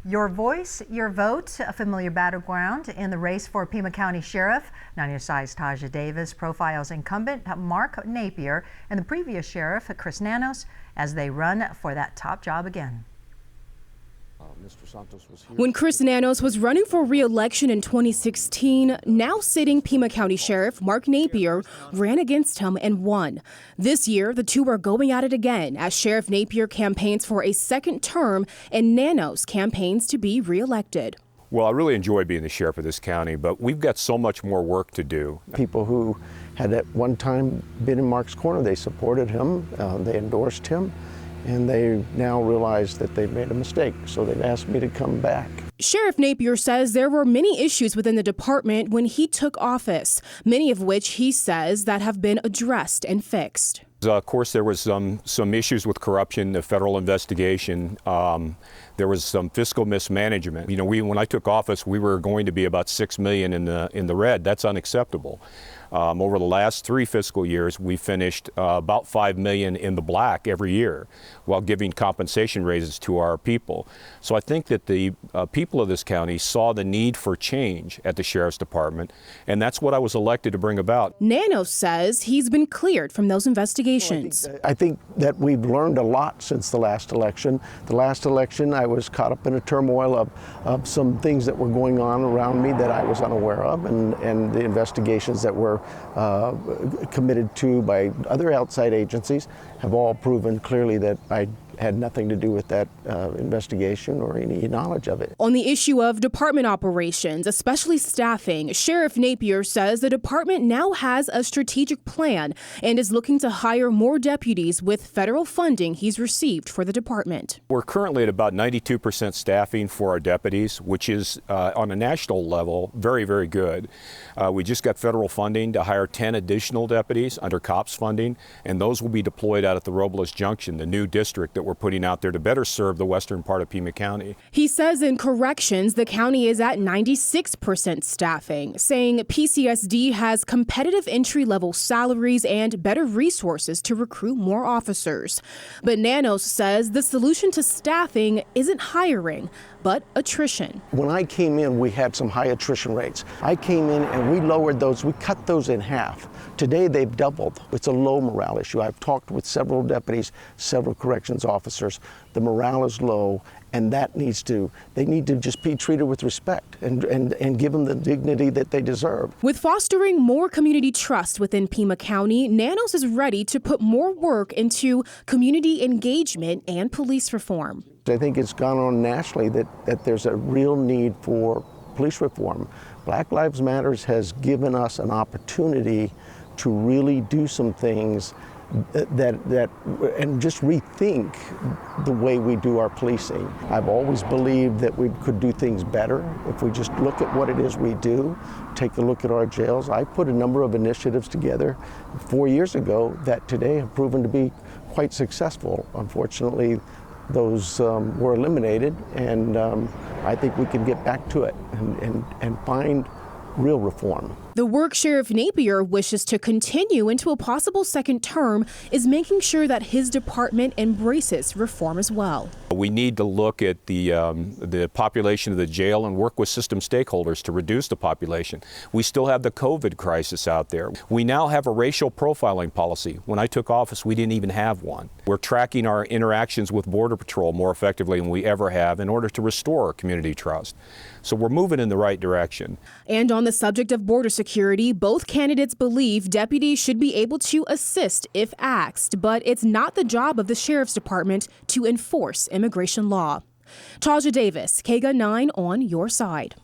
Your voice, your vote, a familiar battleground in the race for Pima County Sheriff. 9 News Side's Taja Davis profiles incumbent Mark Napier and the previous sheriff, Chris Nanos, as they run for that top job again. When Chris Nanos was running for re-election in 2016, now sitting Pima County Sheriff Mark Napier ran against him and won. This year, the two are going at it again as Sheriff Napier campaigns for a second term and Nanos campaigns to be re-elected. Well, I really enjoy being the sheriff of this county, but we've got so much more work to do. People who had at one time been in Mark's corner, they supported him, they endorsed him, and they now realize that they've made a mistake, so they've asked me to come back. Sheriff Napier says there were many issues within the department when he took office, many of which he says that have been addressed and fixed. Of course, there was some issues with corruption, the federal investigation. There was some fiscal mismanagement. You know, when I took office, we were going to be about $6 million in the red. That's unacceptable. Over the last 3 fiscal years, we finished about $5 million in the black every year, while giving compensation raises to our people. So I think that the people of this county saw the need for change at the Sheriff's Department, and that's what I was elected to bring about. Nanos says he's been cleared from those investigations. I think that we've learned a lot since the last election. The last election, I was caught up in a turmoil of some things that were going on around me that I was unaware of, and the investigations that were committed to by other outside agencies have all proven clearly that I had nothing to do with that investigation or any knowledge of it. On the issue of department operations, especially staffing, Sheriff Napier says the department now has a strategic plan and is looking to hire more deputies with federal funding he's received for the department. We're currently at about 92% staffing for our deputies, which is on a national level very, very good. We just got federal funding to hire 10 additional deputies under COPS funding, and those will be deployed out at the Robles Junction, the new district that we're putting out there to better serve the western part of Pima County. He says in corrections, the county is at 96% staffing, saying PCSD has competitive entry-level salaries and better resources to recruit more officers. But Nanos says the solution to staffing isn't hiring, but attrition. When I came in, we had some high attrition rates. I came in and we lowered those, we cut those in half. Today they've doubled. It's a low morale issue. I've talked with several deputies, several corrections officers. The morale is low, and they need to just be treated with respect and give them the dignity that they deserve. With fostering more community trust within Pima County, Nanos is ready to put more work into community engagement and police reform. I think it's gone on nationally that there's a real need for police reform. Black Lives Matters has given us an opportunity to really do some things and just rethink the way we do our policing. I've always believed that we could do things better if we just look at what it is we do, take a look at our jails. I put a number of initiatives together 4 years ago that today have proven to be quite successful. Unfortunately, those were eliminated, and I think we can get back to it and find real reform. The work Sheriff Napier wishes to continue into a possible second term is making sure that his department embraces reform as well. We need to look at the population of the jail and work with system stakeholders to reduce the population. We still have the COVID crisis out there. We now have a racial profiling policy. When I took office, we didn't even have one. We're tracking our interactions with Border Patrol more effectively than we ever have in order to restore community trust. So we're moving in the right direction. And on the subject of border security, both candidates believe deputies should be able to assist if asked, but it's not the job of the Sheriff's Department to enforce immigration law. Taja Davis, KGUN 9 on your side.